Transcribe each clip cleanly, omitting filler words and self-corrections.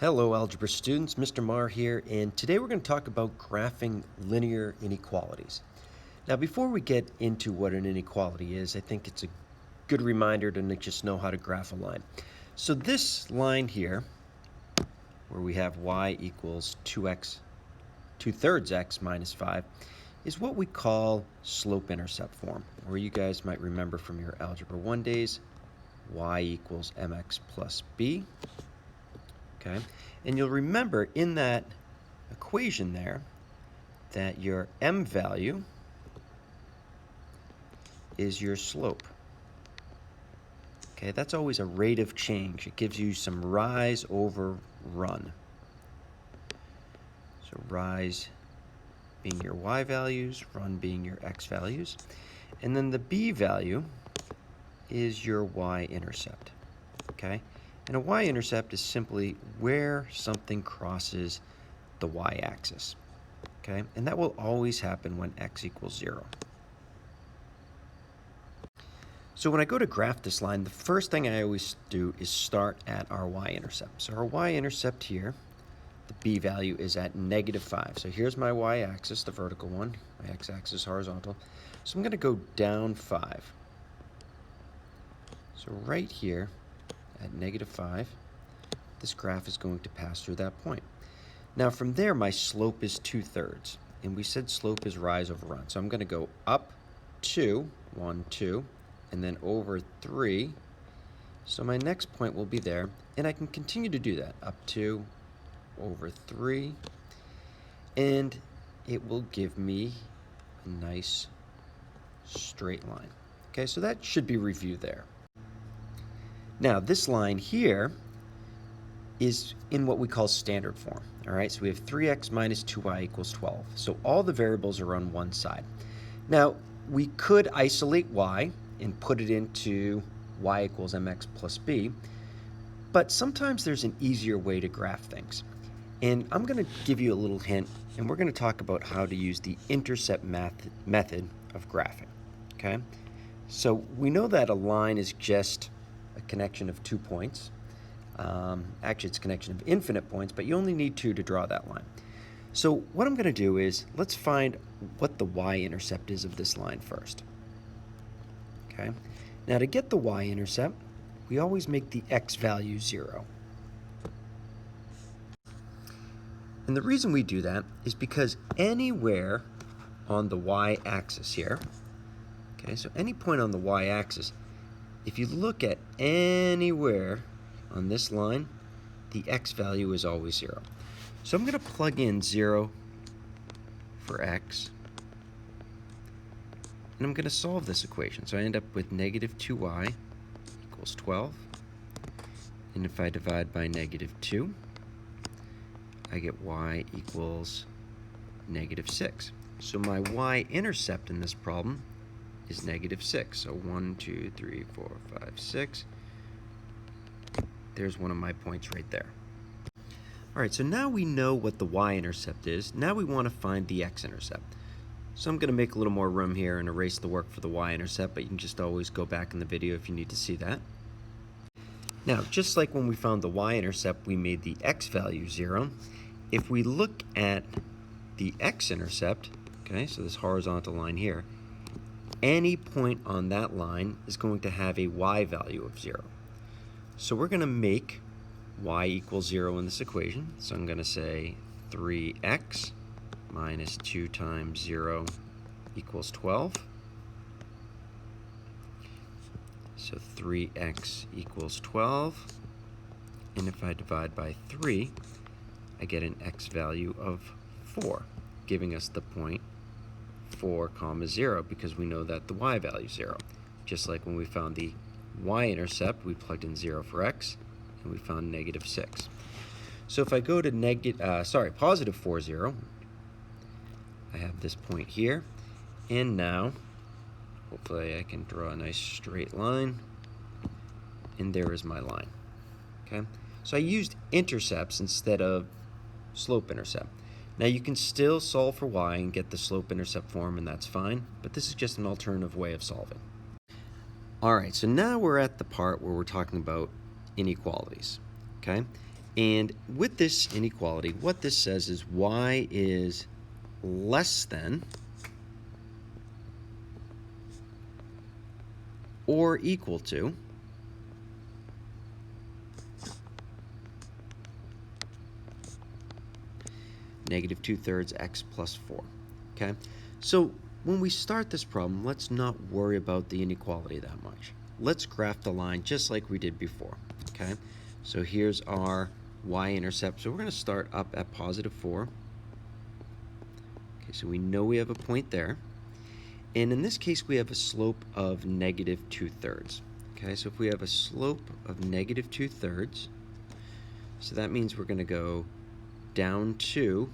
Hello algebra students, Mr. Marr here, and today we're going to talk about graphing linear inequalities. Now before we get into what an inequality is, I think it's a good reminder to just know how to graph a line. So this line here, where we have y equals 2/3 x minus 5, is what we call slope-intercept form, or you guys might remember from your Algebra 1 days, y equals mx plus b. Okay, and you'll remember in that equation there that your m value is your slope. Okay, that's always a rate of change. It gives you some rise over run. So rise being your y values, run being your x values. And then the b value is your y-intercept. Okay? And a y-intercept is simply where something crosses the y-axis, okay? And that will always happen when x equals 0. So when I go to graph this line, the first thing I always do is start at our y-intercept. So our y-intercept here, the b value is at -5. So here's my y-axis, the vertical one, my x-axis horizontal. So I'm going to go down 5. So right here, at -5, this graph is going to pass through that point. Now from there, my slope is 2/3, and we said slope is rise over run. So I'm going to go up 2, 1, 2, and then over 3. So my next point will be there, and I can continue to do that, up 2, over 3, and it will give me a nice straight line. Okay, so that should be reviewed there. Now, this line here is in what we call standard form. All right, so we have 3x minus 2y equals 12. So all the variables are on one side. Now, we could isolate y and put it into y equals mx plus b, but sometimes there's an easier way to graph things. And I'm going to give you a little hint, and we're going to talk about how to use the intercept method of graphing. Okay, so we know that a line is just a connection of 2 points. Actually, it's a connection of infinite points, but you only need 2 to draw that line. So what I'm going to do is, let's find what the y-intercept is of this line first. Okay. Now to get the y-intercept, we always make the x value 0. And the reason we do that is because anywhere on the y-axis here, okay, so any point on the y-axis, if you look at anywhere on this line, the x value is always 0. So I'm going to plug in 0 for x, and I'm going to solve this equation. So I end up with -2y equals 12, and if I divide by -2, I get y equals -6. So my y-intercept in this problem is -6. So 1, 2, 3, 4, 5, 6. There's one of my points right there. All right, so now we know what the y-intercept is. Now we want to find the x-intercept. So I'm going to make a little more room here and erase the work for the y-intercept, but you can just always go back in the video if you need to see that. Now, just like when we found the y-intercept, we made the x value 0. If we look at the x-intercept, okay, so this horizontal line here, any point on that line is going to have a y value of 0. So we're going to make y equals 0 in this equation. So I'm going to say 3x minus 2 times 0 equals 12. So 3x equals 12. And if I divide by 3, I get an x value of 4, giving us the point 4, 0, because we know that the y value is 0. Just like when we found the y-intercept, we plugged in 0 for x, and we found -6. So if I go to positive 4, 0, I have this point here, and now, hopefully I can draw a nice straight line, and there is my line. Okay, so I used intercepts instead of slope-intercept. Now you can still solve for y and get the slope-intercept form, and that's fine, but this is just an alternative way of solving. All right, so now we're at the part where we're talking about inequalities, okay? And with this inequality, what this says is y is less than or equal to negative 2/3 x plus 4. Okay, so when we start this problem, let's not worry about the inequality that much. Let's graph the line just like we did before. Okay, so here's our y-intercept. So we're going to start up at positive 4. Okay, so we know we have a point there. And in this case, we have a slope of negative 2/3. Okay, so if we have a slope of negative 2/3, so that means we're going to go down 2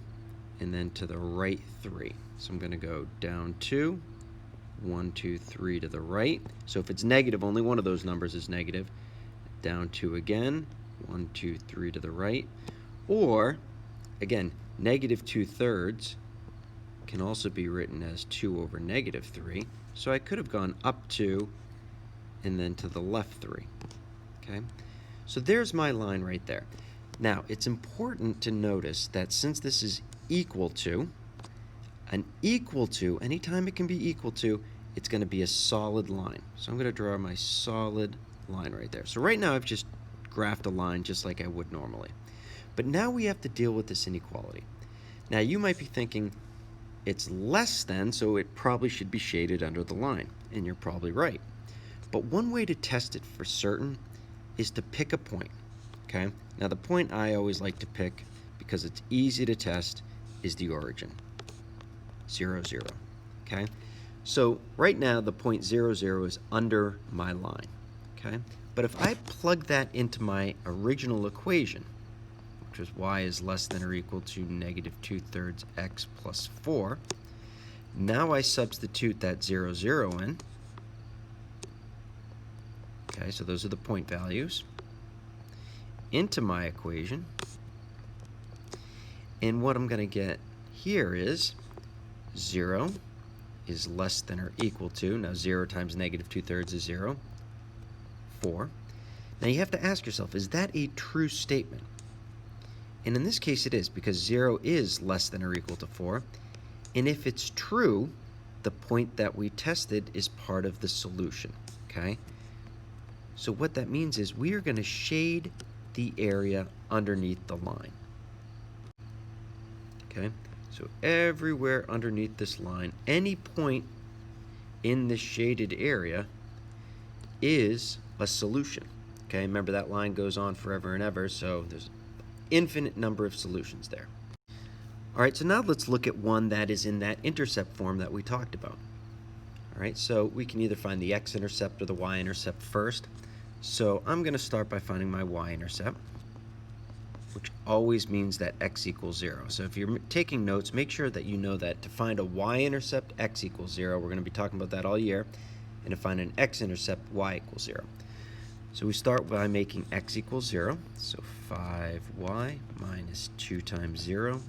and then to the right 3. So I'm going to go down 2, 1, 2, 3 to the right. So if it's negative, only one of those numbers is negative. Down 2 again, 1, 2, 3 to the right. Or, again, negative 2/3 can also be written as 2 over negative 3. So I could have gone up 2 and then to the left 3. Okay? So there's my line right there. Now, it's important to notice that since this is equal to, an equal to, anytime it can be equal to, it's going to be a solid line. So I'm going to draw my solid line right there. So right now I've just graphed a line just like I would normally. But now we have to deal with this inequality. Now you might be thinking, it's less than, so it probably should be shaded under the line. And you're probably right. But one way to test it for certain is to pick a point. Okay? Now the point I always like to pick, because it's easy to test, is the origin. 0, 0. Okay? So right now the point 0, 0 is under my line. Okay? But if I plug that into my original equation, which is y is less than or equal to negative 2/3 x plus 4. Now I substitute that 0, 0 in. Okay, so those are the point values into my equation. And what I'm going to get here is 0 is less than or equal to, now 0 times negative 2/3 is 0, 4. Now you have to ask yourself, is that a true statement? And in this case it is, because 0 is less than or equal to 4. And if it's true, the point that we tested is part of the solution. Okay? So what that means is we are going to shade the area underneath the line. Okay? So everywhere underneath this line, any point in the shaded area is a solution. Okay? Remember that line goes on forever and ever, so there's infinite number of solutions there. All right, so now let's look at one that is in that intercept form that we talked about. All right, so we can either find the x-intercept or the y-intercept first. So I'm going to start by finding my y-intercept, which always means that x equals 0. So if you're taking notes, make sure that you know that to find a y-intercept, x equals 0. We're going to be talking about that all year. And to find an x-intercept, y equals 0. So we start by making x equals 0. So 5y minus 2 times 0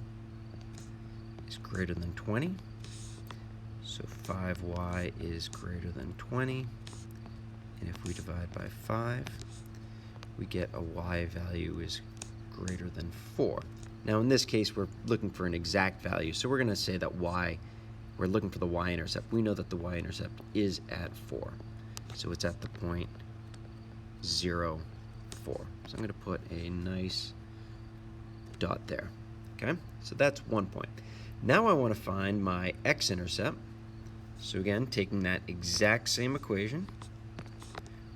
is greater than 20. So 5y is greater than 20. And if we divide by 5, we get a y value is greater than 4. Now in this case, we're looking for an exact value. So we're going to say that we're looking for the y-intercept. We know that the y-intercept is at 4. So it's at the point 0, 4. So I'm going to put a nice dot there. Okay, so that's one point. Now I want to find my x-intercept. So again, taking that exact same equation,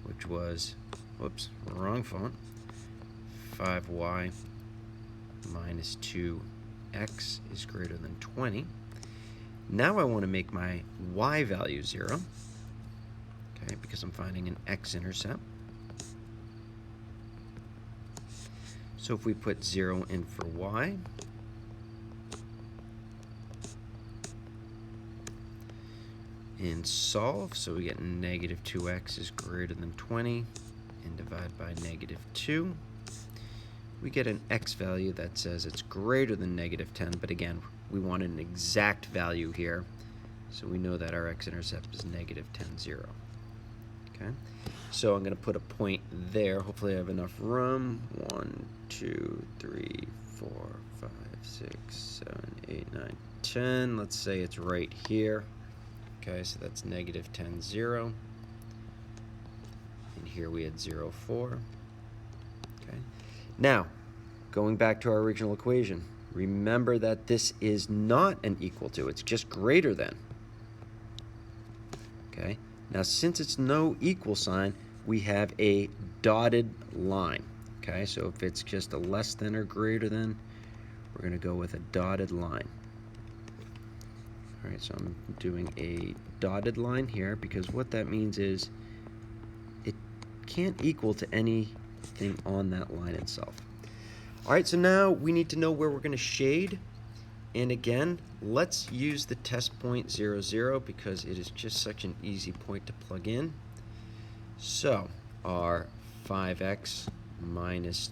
which was, whoops, wrong font, 5y minus 2x is greater than 20. Now I want to make my y value 0, okay, because I'm finding an x-intercept. So if we put 0 in for y, and solve, so we get negative 2x is greater than 20, and divide by negative 2, we get an x value that says it's greater than negative 10, but again, we want an exact value here, so we know that our x-intercept is negative 10, 0. Okay, so I'm going to put a point there. Hopefully I have enough room. 1, 2, 3, 4, 5, 6, 7, 8, 9, 10. Let's say it's right here. Okay, so that's negative 10, 0. And here we had 0, 4. Okay. Now, going back to our original equation, remember that this is not an equal to, it's just greater than. Okay. Now, since it's no equal sign, we have a dotted line. Okay, so if it's just a less than or greater than, we're going to go with a dotted line. All right, so I'm doing a dotted line here because what that means is it can't equal to anything on that line itself. All right, so now we need to know where we're going to shade. And again, let's use the test point 0, 0 because it is just such an easy point to plug in. So our 5x minus,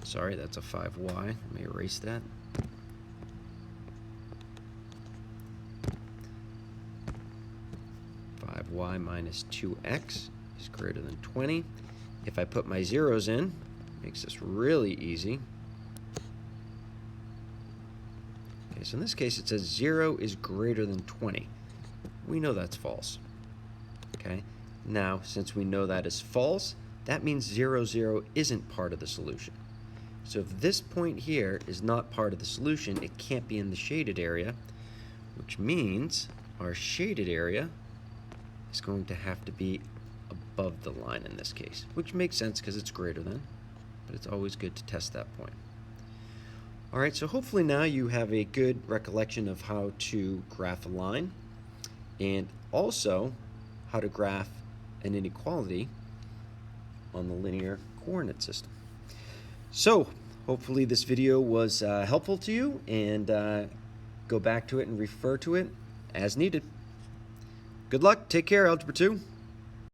sorry, that's a 5y. Let me erase that. Y minus 2x is greater than 20. If I put my zeros in, it makes this really easy. Okay, so in this case it says 0 is greater than 20. We know that's false. Okay, now since we know that is false, that means 0, 0 isn't part of the solution. So if this point here is not part of the solution, it can't be in the shaded area, which means our shaded area is going to have to be above the line in this case, which makes sense because it's greater than, but it's always good to test that point. All right, so hopefully now you have a good recollection of how to graph a line and also how to graph an inequality on the linear coordinate system. So hopefully this video was helpful to you, and go back to it and refer to it as needed. Good luck. Take care, Algebra 2.